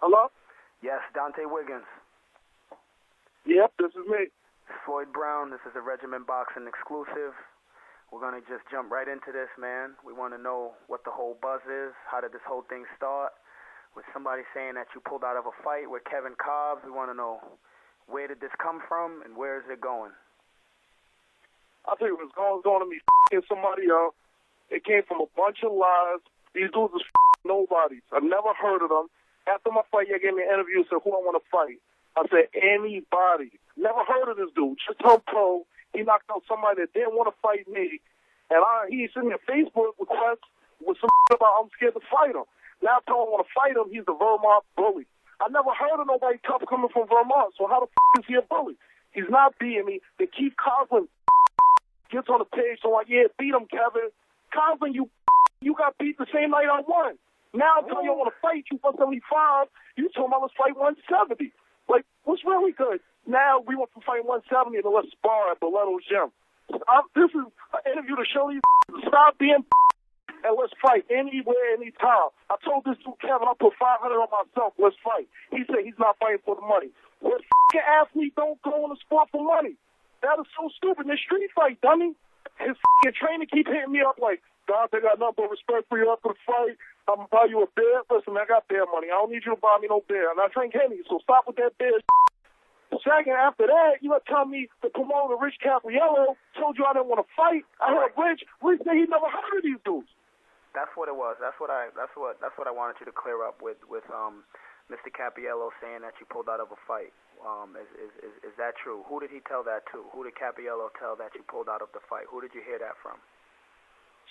Hello? Yes, Dante Wiggins. Yep, this is me. Floyd Brown, this is a Regiment Boxing exclusive. We're going to just jump right into this, man. We want to know what the whole buzz is. How did this whole thing start? With somebody saying that you pulled out of a fight with Kevin Cobbs, we want to know where did this come from and where is it going? I think it was going to be f***ing somebody else. It came from a bunch of lies. These dudes are f***ing nobodies. I've never heard of them. After my fight, you gave me an interview and said, who I want to fight. I said, anybody. Never heard of this dude. Just turned pro. He knocked out somebody that didn't want to fight me. And he sent me a Facebook request with some about I'm scared to fight him. Now I tell him I want to fight him, he's the Vermont bully. I never heard of nobody tough coming from Vermont, so how the is he a bully? He's not beating me. Then Keith Kozlin gets on the page, so like, yeah, beat him, Kevin. Kozlin, you got beat the same night I won. Now I'm telling you I want to fight you 175. You told me I was fight 170. Like, what's really good? Now we want to fight 170 and let's spar at Boletto's gym. This is an interview to show you stop being and let's fight anywhere, anytime. I told this dude, Kevin, I'll put $500 on myself. Let's fight. He said he's not fighting for the money. What f***ing athlete don't go in the sport for money? That is so stupid. In a street fight, dummy. His f***ing trainer keep hitting me up like, God, they got nothing but respect for you after the fight. I'm going to buy you a beer. Listen, man, I got beer money. I don't need you to buy me no beer. And I drink Henny, so stop with that beer. Second, after that, you gonna tell me the promoter, Rich Capriello, told you I didn't want to fight. I heard Rich said he never heard of these dudes. That's what it was. That's what I wanted you to clear up with Mr. Capriello saying that you pulled out of a fight. Is that true? Who did he tell that to? Who did Capriello tell that you pulled out of the fight? Who did you hear that from?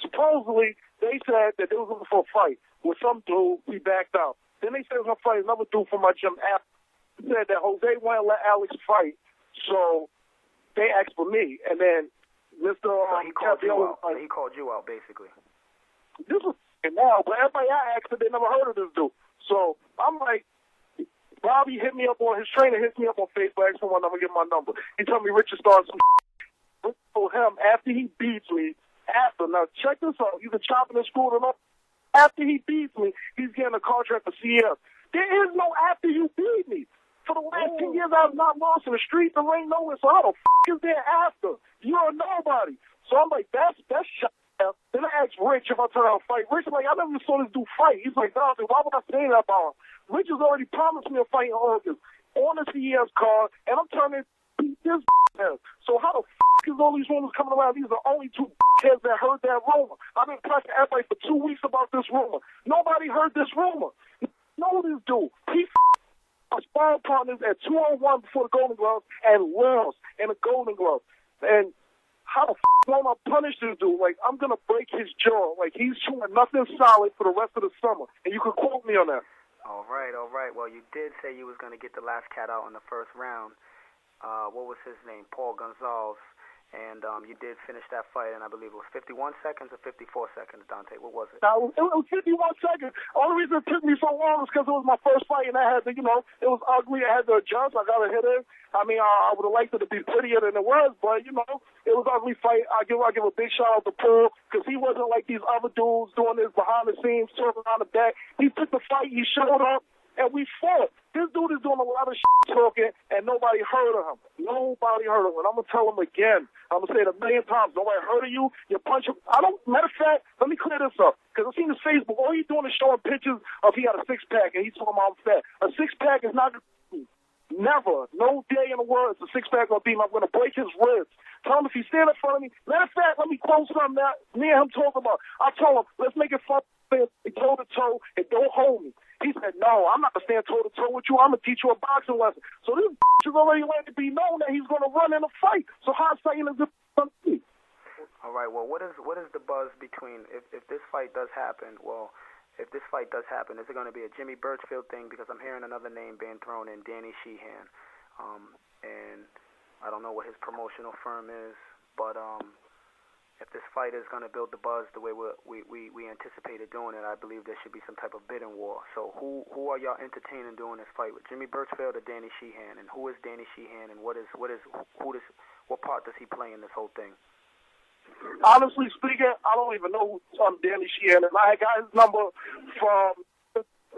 Supposedly, they said that they was looking for a fight with some dude. He backed out. Then they said they was going to fight another dude from my gym. Said that Jose wouldn't let Alex fight, so they asked for me. And then Mr. He called you out, basically. This was now, but everybody I asked, they never heard of this dude. So I'm like, Bobby hit me up on his trainer, hits me up on Facebook, asked for my number, get my number. He told me Richard started some for him after he beats me. Now check this out. He's a chopping and screwing him up. After he beats me, he's getting a contract for CF. There is no after you beat me. For the last 10 years, I have not lost in the street, the ring, nowhere. So how the f*** is there after? You're nobody. So I'm like, that's shut up. Then I asked Rich if I turn out to fight. Rich like, I never saw this dude fight. He's like, no, why would I say that about him? Rich has already promised me a fight in August on the CES card, and I'm turning to beat this ass. So how the f*** is all these rumors coming around? These are the only two heads that heard that rumor. I've been pressing everybody for 2 weeks about this rumor. Nobody heard this rumor. Know this dude. He our sparring partners at 2-on-1 before the Golden Gloves and lost in the Golden Glove. And how the won't I punish this dude? Like, I'm going to break his jaw. Like, he's chewing nothing solid for the rest of the summer. And you can quote me on that. All right. Well, you did say you was going to get the last cat out in the first round. What was his name? Paul Gonzalez. And you did finish that fight, and I believe it was 51 seconds or 54 seconds, Dante. What was it? Now, it was 51 seconds. Only reason it took me so long is because it was my first fight, and I had to, it was ugly. I had to adjust. I got to hit it. I mean, I would have liked it to be prettier than it was, but, it was an ugly fight. I give a big shout out to Paul because he wasn't like these other dudes doing this behind the scenes, talking around the back. He took the fight. He showed up. And we fought. This dude is doing a lot of talking, and nobody heard of him. Nobody heard of him. And I'm going to tell him again. I'm going to say it 1,000,000 times. Nobody heard of you. You punch him. Matter of fact, let me clear this up. Because I've seen his Facebook. All he's doing is showing pictures of he got a six-pack, and he's talking about I'm fat. A six-pack is not never. No day in the world is a six-pack going to beat him. I'm going to break his ribs. Tell him if he's standing in front of me. Matter of fact, let me quote something that me and him talking about. I told him, let's make it fun, toe-to-toe, and don't hold me. He said, no, I'm not going to stand toe-to-toe with you. I'm going to teach you a boxing lesson. So this is already letting it be known that he's going to run in a fight. So how exciting is this going to be? All right, well, what is the buzz between, if this fight does happen, is it going to be a Jimmy Birchfield thing? Because I'm hearing another name being thrown in, Danny Sheehan. And I don't know what his promotional firm is, but if this fight is going to build the buzz the way we anticipated doing it, I believe there should be some type of bidding war. So who are y'all entertaining doing this fight with, Jimmy Birchfield or Danny Sheehan? And who is Danny Sheehan, and what part does he play in this whole thing? Honestly speaking, I don't even know who Danny Sheehan is. I got his number from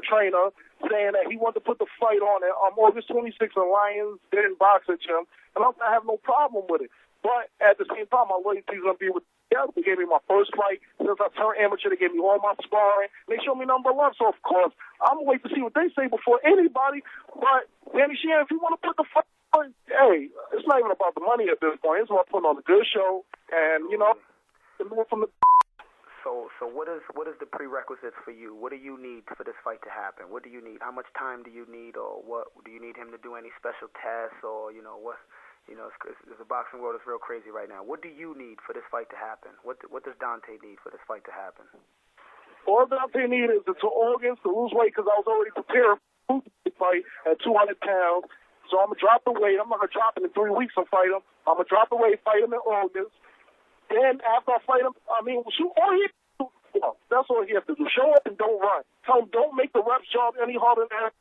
trainer saying that he wanted to put the fight on it on August 26th in Lions Den Boxing Gym, and I have no problem with it. But at the same time, my loyalty is going to be with them. They gave me my first fight. Since I turned amateur, they gave me all my sparring. They showed me number one. So, of course, I'm going to wait to see what they say before anybody. But, Danny Sheehan, if you want to put the fight on, hey, it's not even about the money at this point. It's about putting on a good show and, you know, move from the... So what is the prerequisites for you? What do you need for this fight to happen? What do you need? How much time do you need, or what do you need him to do? Any special tests, or what? The boxing world is real crazy right now. What do you need for this fight to happen? What does Dante need for this fight to happen? All Dante needed is until August to lose weight because I was already prepared for the fight at 200 pounds. So I'm gonna drop the weight. I'm not gonna drop it in 3 weeks and fight him. I'm gonna drop the weight, fight him in August. Then after I fight him, shoot all he. That's all he has to do. Show up and don't run. Tell him don't make the ref's job any harder than that.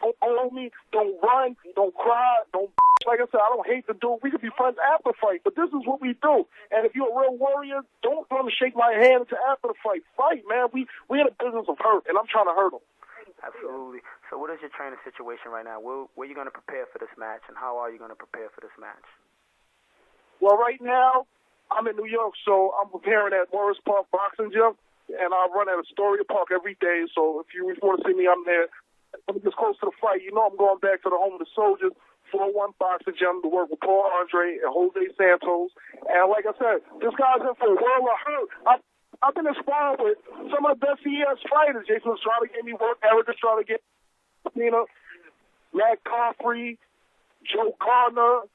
Don't own me. Don't run. Don't cry. Don't. Like I said, I don't hate the dude. We could be friends after the fight, but this is what we do. And if you're a real warrior, don't come and shake my hand until after the fight. Fight, man. We in the business of hurt, and I'm trying to hurt him. Absolutely. So what is your training situation right now? Where are you going to prepare for this match, and how are you going to prepare for this match? Well, right now, I'm in New York, so I'm preparing at Morris Park Boxing Gym, and I run at Astoria Park every day. So if you want to see me, I'm there. When it gets close to the fight, you know I'm going back to the home of the soldiers, 401 Boxing Gym, to work with Paul Andre and Jose Santos. And like I said, this guy's in for a world of hurt. I've been inspired with some of the best CES fighters. Jason Estrada gave me work. Eric Estrada gave me, Matt Coffrey, Joe Gardner,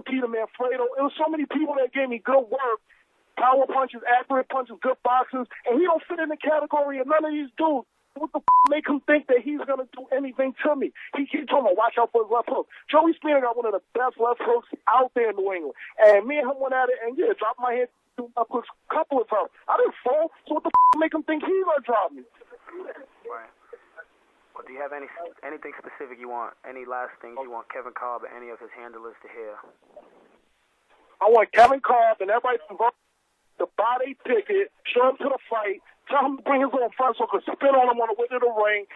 Peter Manfredo. It was so many people that gave me good work. Power punches, accurate punches, good boxers, and he don't fit in the category of none of these dudes. What the make him think that he's going to do anything to me? He keeps telling me, watch out for his left hook. Joey Spina got one of the best left hooks out there in New England. And me and him went at it, and dropped my head a couple of times. I didn't fall, so what the make him think he's going to drop me? Right. Well, do you have anything specific you want, any last things you want Kevin Cobb or any of his handlers to hear? I want Kevin Cobb and everybody to buy their ticket, show him to the fight, tell him to bring his own friends so I could spit on him on the way to the ring,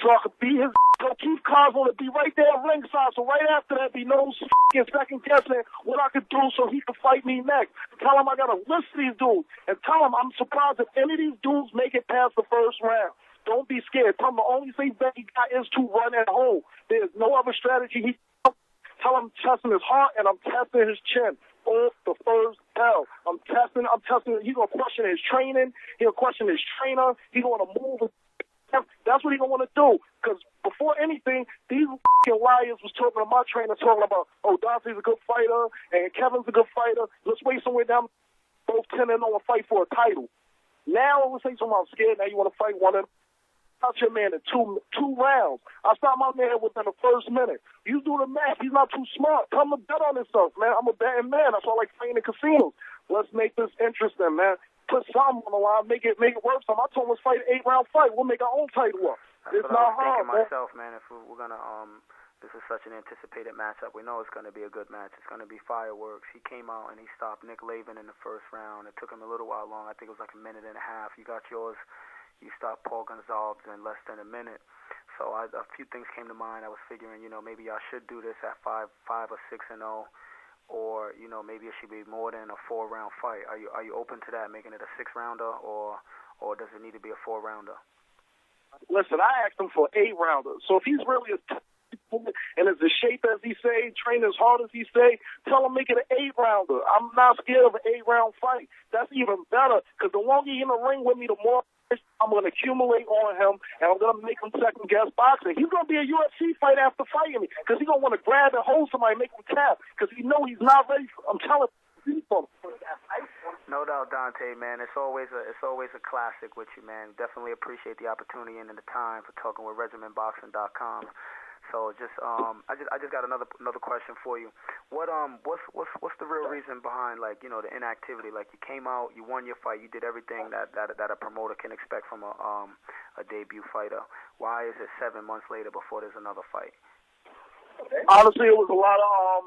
so I could beat his so Keith Kozlin to be right there at ringside, so right after that be no second guessing what I could do so he could fight me next. Tell him I got to list these dudes, and tell him I'm surprised if any of these dudes make it past the first round. Don't be scared. Tell him the only safe bet he got is to run at home. There's no other strategy. Tell him I'm testing his heart and I'm testing his chin. Off the first hell. I'm testing. He's going to question his training. He'll question his trainer. He's going to move. That's what he's going to want to do. Because before anything, these liars was talking to my trainer, talking about, Dante's a good fighter and Kevin's a good fighter. Let's wait somewhere down both 10-0 and fight for a title. Now, I would say to him, I'm scared. Now you want to fight one of them. Out your man in two rounds. I stopped my man within the first minute. You do the math. He's not too smart. Come to bet on himself, man. I'm a betting man. That's why I like playing in casinos. Let's make this interesting, man. Put something on the line. Make it worth something. I told him let's fight an 8-round fight. We'll make our own title up. That's it's what not I was hard, thinking myself, man. If we're gonna this is such an anticipated matchup. We know it's going to be a good match. It's going to be fireworks. He came out and he stopped Nick Lavin in the first round. It took him a little while long. I think it was like a minute and a half. You got yours. You stopped Paul Gonzalez in less than a minute. So a few things came to mind. I was figuring, maybe I should do this at 5 or 6-0, or maybe it should be more than a 4-round fight. Are you open to that, making it a 6-rounder, or does it need to be a 4-rounder? Listen, I asked him for an 8-rounder. So if he's really and is as shape as he say, train as hard as he say, tell him make it an 8-rounder. I'm not scared of an 8-round fight. That's even better, because the longer he's in the ring with me, the more I'm going to accumulate on him, and I'm going to make him second-guess boxing. He's going to be a UFC fight after fighting me, because he's going to want to grab and hold somebody and make him tap, because he know he's not ready. I'm telling you. No doubt, Dante, man. It's always a classic with you, man. Definitely appreciate the opportunity and the time for talking with regimenboxing.com. So just I just got another question for you. What's the real reason behind the inactivity? Like, you came out, you won your fight, you did everything that a promoter can expect from a debut fighter. Why is it 7 months later before there's another fight? Honestly, it was a lot of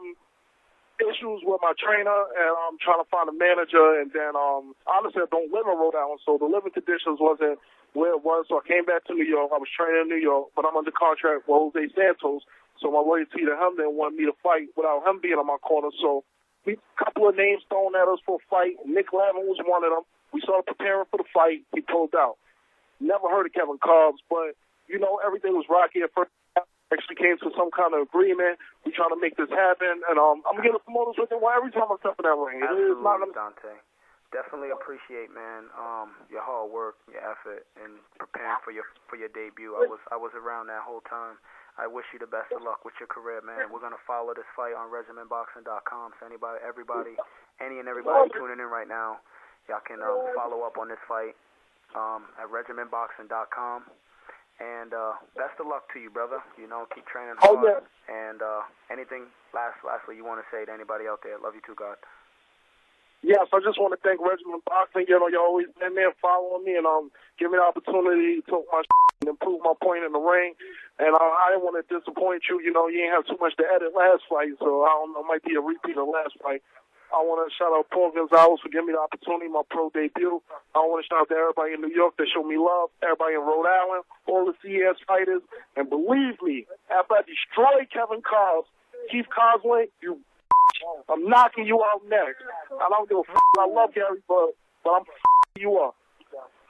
issues with my trainer, and I'm trying to find a manager. And then, honestly, I don't live in Rhode Island, so the living conditions wasn't where it was. So I came back to New York. I was training in New York, but I'm under contract with Jose Santos. So my loyalty to him didn't want me to fight without him being in my corner. So a couple of names thrown at us for a fight. Nick Lavin was one of them. We started preparing for the fight. He pulled out. Never heard of Kevin Cobbs, but, you know, everything was rocky at first. Actually came to some kind of agreement. We trying to make this happen, and I'm getting the promoters with it every time I step in that ring. Absolutely, Dante. Definitely appreciate, man, your hard work, your effort, and preparing for your debut. I was around that whole time. I wish you the best of luck with your career, man. We're gonna follow this fight on regimenboxing.com. So everybody tuning in right now, y'all can follow up on this fight at regimenboxing.com. And best of luck to you, brother. You know, keep training hard. Oh, yeah. And anything lastly you want to say to anybody out there? Love you too, God. Yes, I just want to thank Regiment Boxing. You know, you always been there following me and give me the opportunity to talk my and improve my point in the ring. And I didn't want to disappoint you. You know, you ain't have too much to edit last fight, so I don't know, it might be a repeat of last fight. I want to shout out Paul Gonzalez for giving me the opportunity, my pro debut. I want to shout out to everybody in New York that showed me love, everybody in Rhode Island, all the CES fighters. And believe me, after I destroy Kevin Cobbs, Keith Kozlin, I'm knocking you out next. I don't give a f***. I love Gary, but I'm f***ing you up.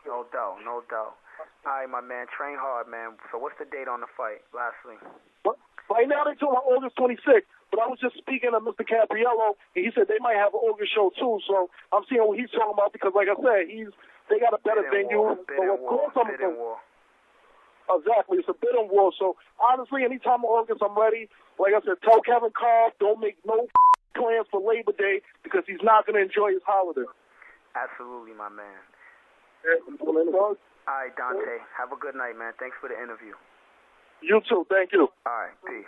No doubt, no doubt. All right, my man, train hard, man. So what's the date on the fight, lastly? Right now they told me August 26th. But I was just speaking to Mr. Capriello, and he said they might have an August show, too. So I'm seeing what he's talking about because, like I said, they got a better venue. Exactly. It's a bidding war. So, honestly, anytime in August I'm ready. Like I said, tell Kevin Cobb, don't make no plans for Labor Day because he's not going to enjoy his holiday. Absolutely, my man. All right, Dante. Have a good night, man. Thanks for the interview. You too. Thank you. All right. Peace.